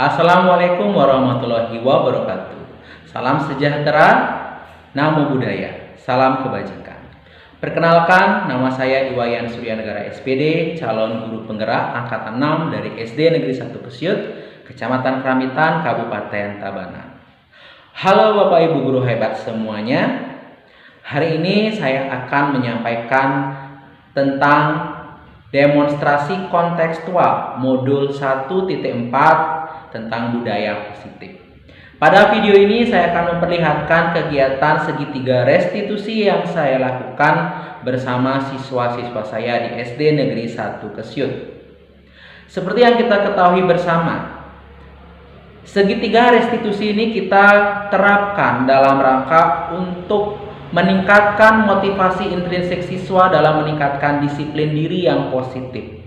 Assalamualaikum warahmatullahi wabarakatuh. Salam sejahtera, namo buddhaya, salam kebajikan. Perkenalkan, nama saya Iwayan Suryanegara SPD, calon guru penggerak angkatan 6 dari SD Negeri 1 Kesyut, Kecamatan Keramitan, Kabupaten Tabanan. Halo Bapak Ibu guru hebat semuanya. Hari ini saya akan menyampaikan tentang demonstrasi kontekstual modul 1.4 tentang budaya positif. Pada video ini saya akan memperlihatkan kegiatan segitiga restitusi yang saya lakukan bersama siswa-siswa saya di SD Negeri 1 Kesyut. Seperti yang kita ketahui bersama, segitiga restitusi ini kita terapkan dalam rangka untuk meningkatkan motivasi intrinsik siswa dalam meningkatkan disiplin diri yang positif.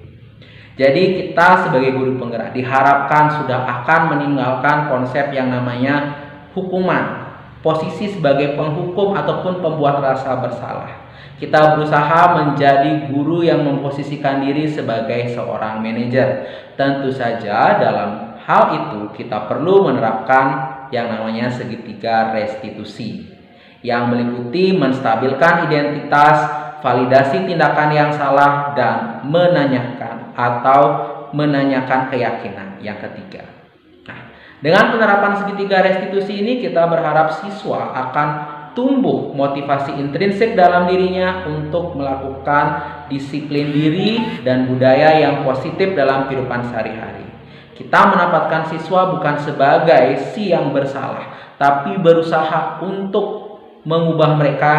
Jadi kita sebagai guru penggerak diharapkan sudah akan meninggalkan konsep yang namanya hukuman, posisi sebagai penghukum ataupun pembuat rasa bersalah. Kita berusaha menjadi guru yang memposisikan diri sebagai seorang manajer. Tentu saja dalam hal itu kita perlu menerapkan yang namanya segitiga restitusi, yang meliputi menstabilkan identitas, validasi tindakan yang salah, dan menanyakan keyakinan yang ketiga. Nah, dengan penerapan segitiga restitusi ini kita berharap siswa akan tumbuh motivasi intrinsik dalam dirinya untuk melakukan disiplin diri dan budaya yang positif dalam kehidupan sehari-hari. Kita menempatkan siswa bukan sebagai si yang bersalah, tapi berusaha untuk mengubah mereka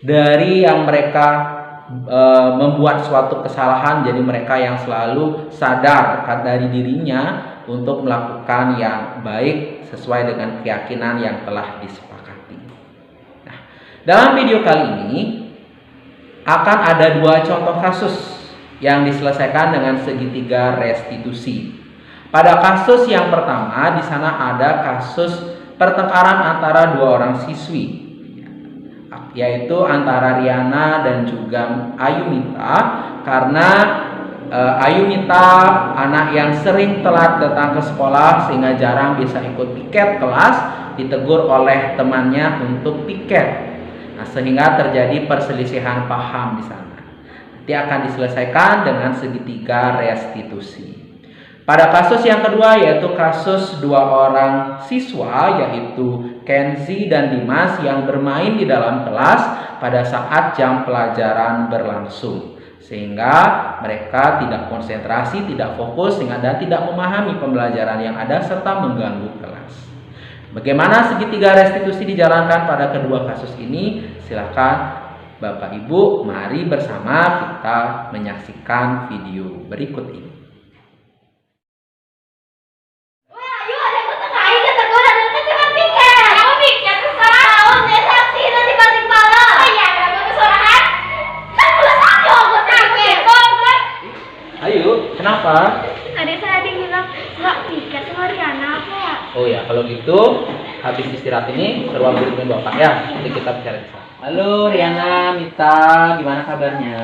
dari yang mereka membuat suatu kesalahan, jadi mereka yang selalu sadar dari dirinya untuk melakukan yang baik sesuai dengan keyakinan yang telah disepakati. Nah, dalam video kali ini akan ada dua contoh kasus yang diselesaikan dengan segitiga restitusi. Pada kasus yang pertama, di sana ada kasus pertengkaran antara dua orang siswi, yaitu antara Riana dan juga Ayumita, karena Ayumita anak yang sering telat datang ke sekolah sehingga jarang bisa ikut piket kelas, ditegur oleh temannya untuk piket. Nah, sehingga terjadi perselisihan paham di sana. Nanti akan diselesaikan dengan segitiga restitusi. Pada kasus yang kedua, yaitu kasus dua orang siswa, yaitu Kenzi dan Dimas, yang bermain di dalam kelas pada saat jam pelajaran berlangsung, sehingga mereka tidak konsentrasi, tidak fokus, dan tidak memahami pembelajaran yang ada serta mengganggu kelas. Bagaimana segitiga restitusi dijalankan pada kedua kasus ini? Silakan Bapak Ibu, mari bersama kita menyaksikan video berikut ini. Kenapa? Tadi saya bilang nggak piket sama Riana apa ya? Oh ya, kalau gitu habis istirahat ini ke ruang guru dengan Bapak ya. Nanti kita bicara di sana. Halo Riana, Mita, gimana kabarnya?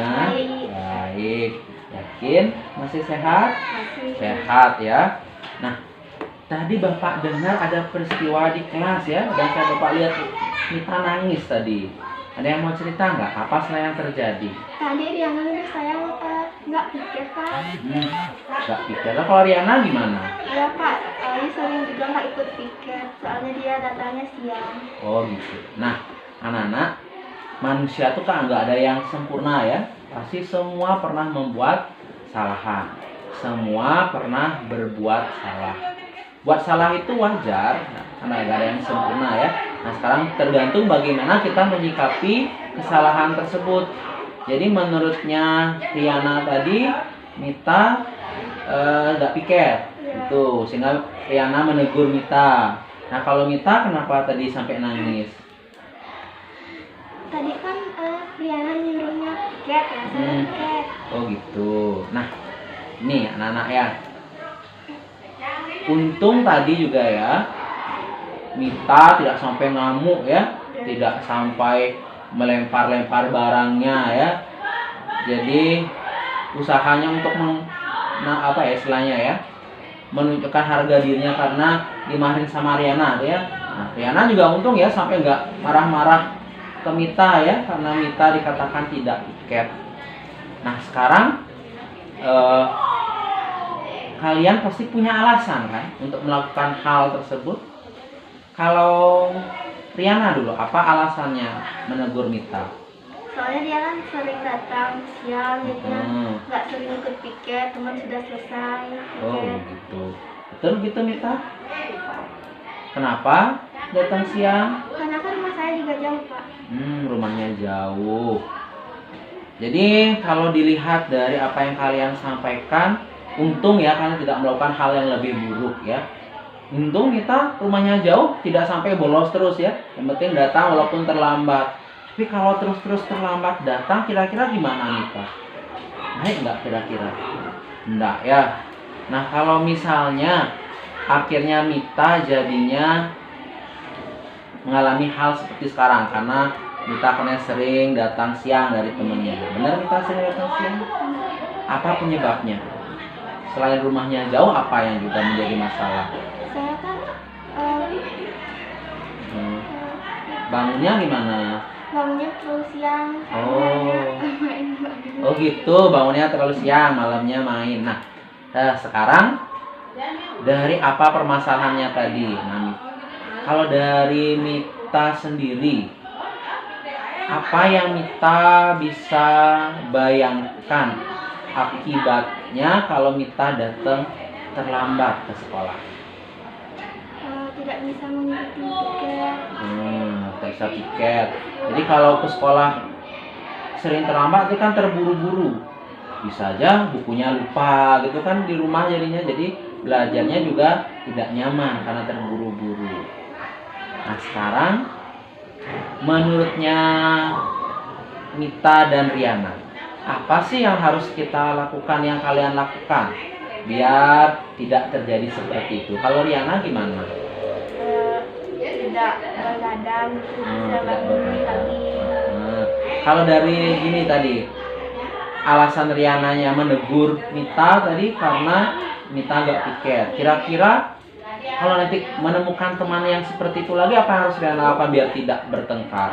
Baik. Yakin masih sehat? Masih. Sehat ya. Nah, tadi Bapak dengar ada peristiwa di kelas ya, dan saya Bapak lihat Mita nangis tadi. Ada yang mau cerita nggak? Apa sebenarnya yang terjadi? Tadi Riana nyuruh saya nggak piket Pak. Nggak pikir. Lah kalau Riana gimana? Ya Pak, dia sering juga nggak ikut piket, soalnya dia datangnya siang. Oh gitu. Nah, anak-anak, manusia tuh kan nggak ada yang sempurna ya. Pasti semua pernah membuat kesalahan. Semua pernah berbuat salah. Buat salah itu wajar, karena nggak ada yang sempurna ya. Nah, sekarang tergantung bagaimana kita menyikapi kesalahan tersebut. Jadi menurutnya Riana tadi, Mita nggak piket, itu sehingga Riana menegur Mita. Nah, kalau Mita kenapa tadi sampai nangis? Tadi kan Riana nyuruhnya piket ya, saya piket. Oh gitu. Nah, ini anak-anak ya. Untung tadi juga ya, Mita tidak sampai ngamuk ya, tidak sampai melempar-lempar barangnya ya. Jadi usahanya untuk istilahnya ya, menunjukkan harga dirinya karena dimaharin sama Riana ya. Nah, Riana juga untung ya sampai nggak marah-marah ke Mita ya karena Mita dikatakan tidak piket. Nah sekarang kalian pasti punya alasan kan untuk melakukan hal tersebut. Kalau Riana dulu, apa alasannya menegur Mita? Soalnya dia kan sering datang siang, jadinya nggak sering ikut piket, teman sudah selesai Oh piket. gitu. Betul gitu Mita? Kenapa datang siang? Karena kan rumah saya juga jauh, Pak. Rumahnya jauh. Jadi kalau dilihat dari apa yang kalian sampaikan, untung ya kalian tidak melakukan hal yang lebih buruk ya. Untung kita rumahnya jauh, tidak sampai bolos terus ya. Yang penting datang walaupun terlambat. Tapi kalau terus-terus terlambat datang, kira-kira gimana Mita? Baik nggak kira-kira? Enggak ya. Nah kalau misalnya akhirnya Mita jadinya mengalami hal seperti sekarang karena Mita akhirnya sering datang siang dari temennya. Benar Mita sering datang siang? Apa penyebabnya? Selain rumahnya jauh, apa yang juga menjadi masalah? Saya kan Bangunnya gimana? bangunnya terlalu siang. Oh gitu, bangunnya terlalu siang, malamnya main. Nah, sekarang dari apa permasalahannya tadi? Nah, kalau dari Mita sendiri, apa yang Mita bisa bayangkan akibatnya kalau Mita datang terlambat ke sekolah? Tidak bisa mengikuti piket. Tak bisa piket. Jadi kalau ke sekolah sering terlambat itu kan terburu-buru. Bisa aja bukunya lupa gitu kan di rumah jadinya. Jadi belajarnya juga tidak nyaman karena terburu-buru. Nah sekarang menurutnya Mita dan Riana, apa sih yang harus kita lakukan, yang kalian lakukan biar tidak terjadi seperti itu? Kalau Riana gimana? Tidak begadang, bisa bangun pagi. Kalau dari gini tadi, alasan Riananya menegur Mita tadi karena Mita gak piket. Kira-kira kalau nanti menemukan teman yang seperti itu lagi, apa yang harus Riana lakukan biar tidak bertengkar?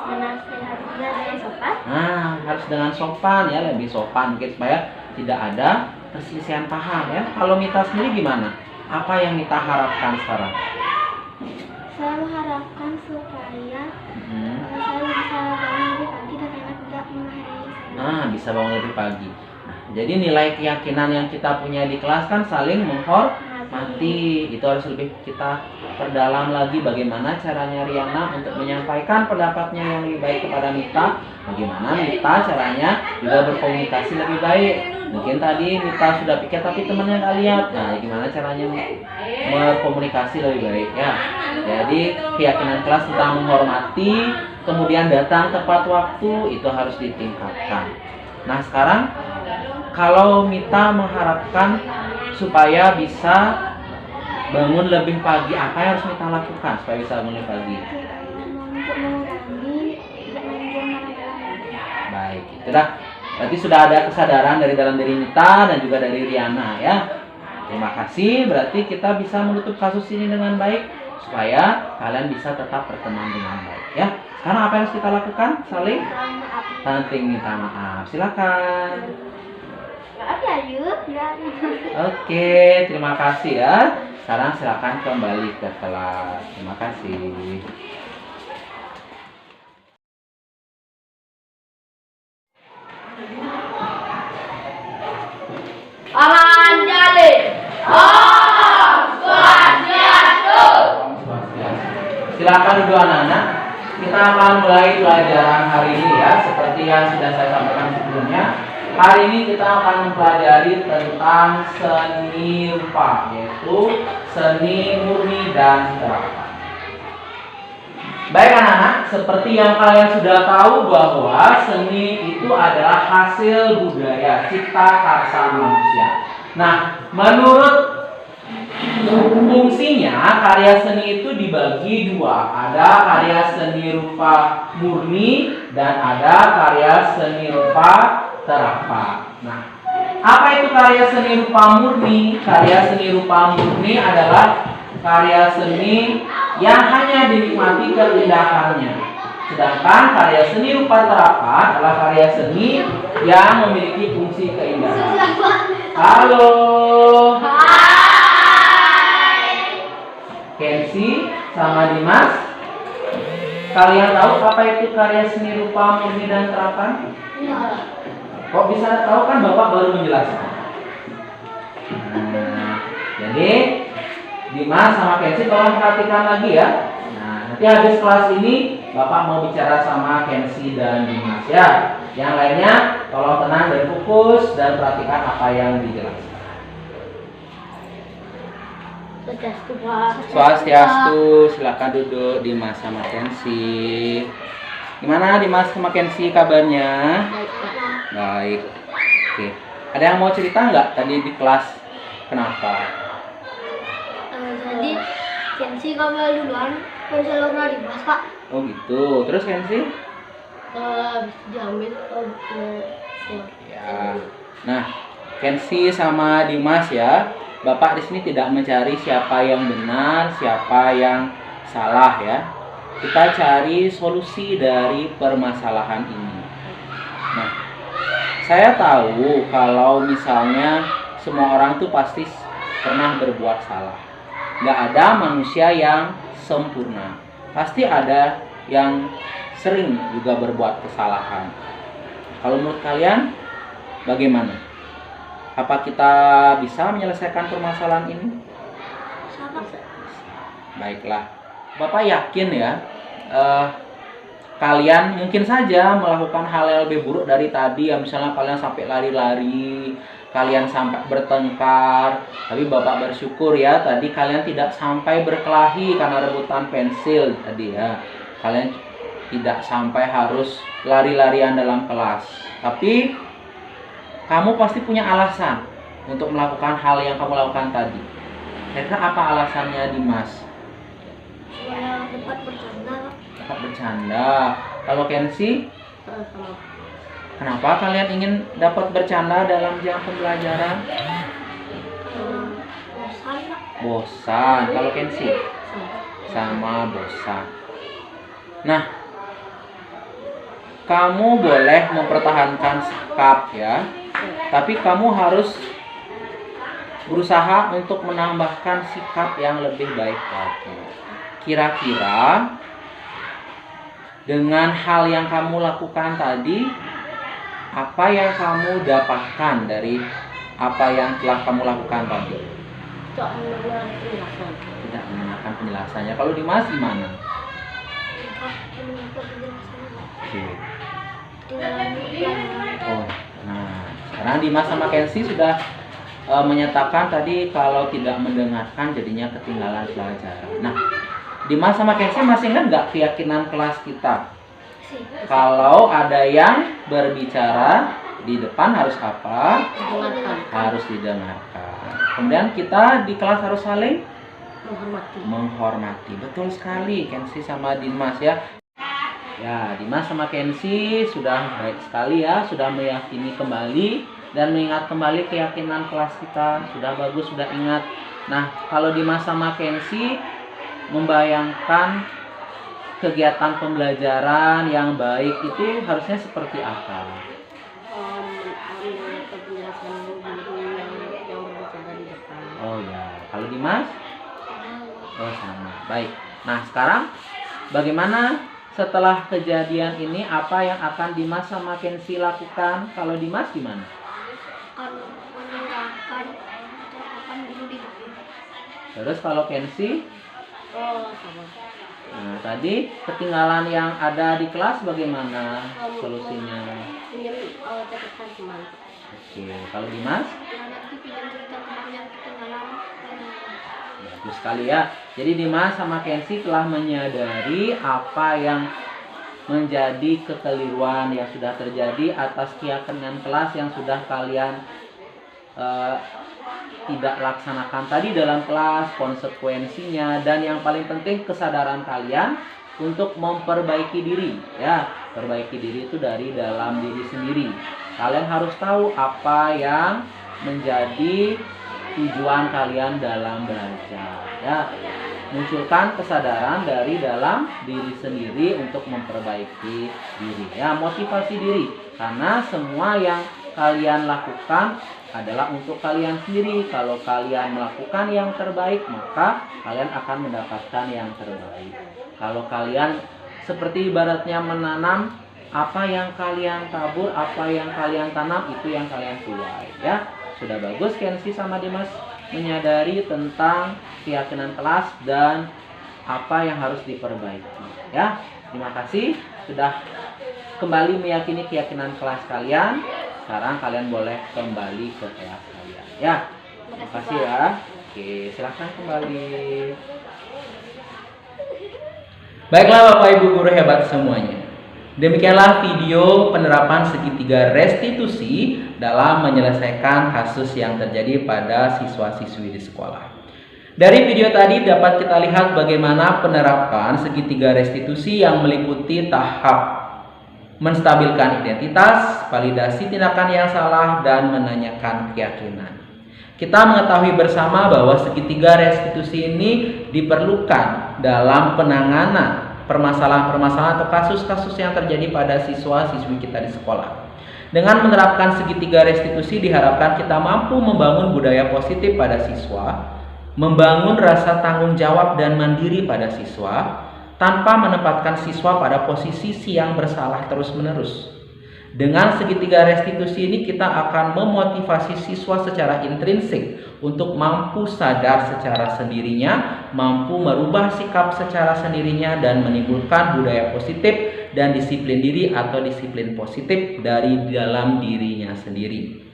Menasihatnya dengan sopan. Nah, harus dengan sopan ya, lebih sopan mungkin supaya tidak ada perselisihan paham ya. Kalau Mita sendiri gimana? Apa yang Mita harapkan sekarang? Saya mengharapkan supaya saya bisa bangun lebih pagi dan enak tidak memarahi. Bisa bangun lebih pagi. Nah, jadi nilai keyakinan yang kita punya di kelas kan saling menghormati. Itu harus lebih kita perdalam lagi bagaimana caranya Riana untuk menyampaikan pendapatnya yang lebih baik kepada Mita. Bagaimana Mita caranya juga berkomunikasi lebih baik. Mungkin tadi Mita sudah piket tapi temannya nggak lihat. Nah, gimana caranya berkomunikasi lebih baik ya. Jadi keyakinan kelas tentang menghormati, kemudian datang tepat waktu itu harus ditingkatkan. Nah sekarang kalau Mita mengharapkan supaya bisa bangun lebih pagi, apa yang harus Mita lakukan supaya bisa bangun lebih pagi? Untuk mengurangi tidak membuang malam-malam. Baik, itu dah. Berarti sudah ada kesadaran dari dalam diri Mita dan juga dari Riana ya. Terima kasih. Berarti kita bisa menutup kasus ini dengan baik supaya kalian bisa tetap berteman dengan baik ya. Sekarang apa yang harus kita lakukan? Saling minta maaf. Silakan. Maaf ya, Yuk. Oke, terima kasih ya. Sekarang silakan kembali ke kelas. Terima kasih. Paman Jalil. Om Swastiastu. Silakan duduk anak-anak. Kita akan mulai pelajaran hari ini ya. Seperti yang sudah saya sampaikan sebelumnya, hari ini kita akan mempelajari tentang seni rupa, yaitu seni murni dan terapan. Baik anak-anak, seperti yang kalian sudah tahu bahwa seni itu adalah hasil budaya cipta karsa manusia. Nah, menurut fungsinya karya seni itu dibagi dua. Ada karya seni rupa murni dan ada karya seni rupa terapan. Nah, Apa itu karya seni rupa murni? Karya seni rupa murni adalah karya seni yang hanya dinikmati keindahannya. Sedangkan karya seni rupa terapan adalah karya seni yang memiliki fungsi keindahan. Halo. Kenzi sama Dimas, kalian tahu apa itu karya seni rupa murni dan terapan? Kok bisa tahu, kan Bapak baru menjelaskan. Jadi Dimas sama Kenzi tolong perhatikan lagi ya. Nah, nanti habis kelas ini Bapak mau bicara sama Kenzi dan Dimas ya. Yang lainnya tolong tenang dan fokus dan perhatikan apa yang dijelaskan. Swastiastu, silakan duduk Dimas sama Kenzi. Gimana Dimas sama Kenzi kabarnya? Baik. Oke. Ada yang mau cerita nggak tadi di kelas? Kenapa? Jadi Kenzi kamu duluan, pensalurnya Dimas Pak. Oh gitu. Terus Kenzi? Diambil Ya. Nah, Kenzi sama Dimas ya. Bapak di sini tidak mencari siapa yang benar, siapa yang salah ya. Kita cari solusi dari permasalahan ini. Nah, saya tahu kalau misalnya semua orang tuh pasti pernah berbuat salah. Nggak ada manusia yang sempurna. Pasti ada yang sering juga berbuat kesalahan. Kalau menurut kalian bagaimana? Apa kita bisa menyelesaikan permasalahan ini? Baiklah, Bapak yakin ya, kalian mungkin saja melakukan hal yang lebih buruk dari tadi ya. Misalnya kalian sampai lari-lari, kalian sampai bertengkar. Tapi Bapak bersyukur ya, tadi kalian tidak sampai berkelahi karena rebutan pensil tadi ya. Kalian tidak sampai harus lari-larian dalam kelas. Tapi kamu pasti punya alasan untuk melakukan hal yang kamu lakukan tadi. Kira-kira apa alasannya Dimas? supaya dapat bercanda. Dapat bercanda. Kalau Kenzi, kenapa kalian ingin dapat bercanda dalam jam pembelajaran? Bosan Pak. Bosan. Kalau Kenzi? Sama bosan. Nah, kamu boleh mempertahankan sikap ya, tapi kamu harus berusaha untuk menambahkan sikap yang lebih baik lagi. Kira-kira dengan hal yang kamu lakukan tadi, apa yang kamu dapatkan dari apa yang telah kamu lakukan tadi? Tidak mendengarkan penjelasannya. Kalau Dimas gimana? Oke. Oh, nah sekarang Dimas sama Kenzi sudah menyatakan tadi kalau tidak mendengarkan jadinya ketinggalan pelajaran. Nah, Dimas sama Kenzi masih ingat nggak keyakinan kelas kita? Kalau ada yang berbicara di depan harus apa? Harus didengarkan. Kemudian kita di kelas harus saling menghormati. Betul sekali Kenzi sama Dimas ya. Ya, Dimas sama Kenzi sudah baik sekali ya, sudah meyakini kembali dan mengingat kembali keyakinan kelas kita. Sudah bagus, sudah ingat. Nah, kalau Dimas sama Kenzi membayangkan kegiatan pembelajaran yang baik itu harusnya seperti apa? Oh ya, kalau Dimas? Oh sama, baik. Nah sekarang bagaimana setelah kejadian ini, apa yang akan Dimas sama Kenzi lakukan? Kalau Dimas gimana? Terus kalau Kenzi? Nah tadi ketinggalan yang ada di kelas bagaimana solusinya? Oke, kalau Dimas? Bagus sekali ya. Jadi Dimas sama Kenzi telah menyadari apa yang menjadi kekeliruan yang sudah terjadi atas keyakinan kelas yang sudah kalian tidak laksanakan tadi dalam kelas, konsekuensinya, dan yang paling penting kesadaran kalian untuk memperbaiki diri. Ya, perbaiki diri itu dari dalam diri sendiri. Kalian harus tahu apa yang menjadi tujuan kalian dalam belajar. Ya, munculkan kesadaran dari dalam diri sendiri untuk memperbaiki diri. Ya, motivasi diri. Karena semua yang kalian lakukan adalah untuk kalian sendiri. Kalau kalian melakukan yang terbaik, maka kalian akan mendapatkan yang terbaik. Kalau kalian seperti ibaratnya menanam, apa yang kalian tabur, apa yang kalian tanam, itu yang kalian tuai. Ya, sudah bagus Kensi sama Dimas menyadari tentang keyakinan kelas dan apa yang harus diperbaiki. Ya, terima kasih sudah kembali meyakini keyakinan kelas kalian. Sekarang kalian boleh kembali ke kelas kalian. Ya, terima kasih ya. Oke, silahkan kembali. Baiklah Bapak Ibu guru hebat semuanya. Demikianlah video penerapan segitiga restitusi dalam menyelesaikan kasus yang terjadi pada siswa-siswi di sekolah. Dari video tadi dapat kita lihat bagaimana penerapan segitiga restitusi yang meliputi tahap menstabilkan identitas, validasi tindakan yang salah, dan menanyakan keyakinan. Kita mengetahui bersama bahwa segitiga restitusi ini diperlukan dalam penanganan permasalahan-permasalahan atau kasus-kasus yang terjadi pada siswa-siswi kita di sekolah. Dengan menerapkan segitiga restitusi diharapkan kita mampu membangun budaya positif pada siswa, membangun rasa tanggung jawab dan mandiri pada siswa, tanpa menempatkan siswa pada posisi yang bersalah terus-menerus. Dengan segitiga restitusi ini kita akan memotivasi siswa secara intrinsik untuk mampu sadar secara sendirinya, mampu merubah sikap secara sendirinya, dan menimbulkan budaya positif dan disiplin diri atau disiplin positif dari dalam dirinya sendiri.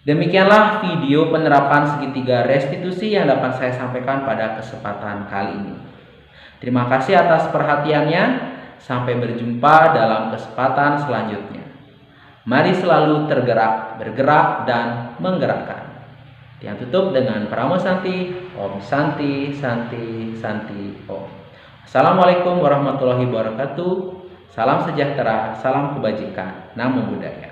Demikianlah video penerapan segitiga restitusi yang dapat saya sampaikan pada kesempatan kali ini. Terima kasih atas perhatiannya. Sampai berjumpa dalam kesempatan selanjutnya. Mari selalu tergerak, bergerak, dan menggerakkan. Yang tutup dengan Pramo Santi, Om Santi, Santi, Santi, Om. Assalamualaikum warahmatullahi wabarakatuh. Salam sejahtera, salam kebajikan, namo buddhaya.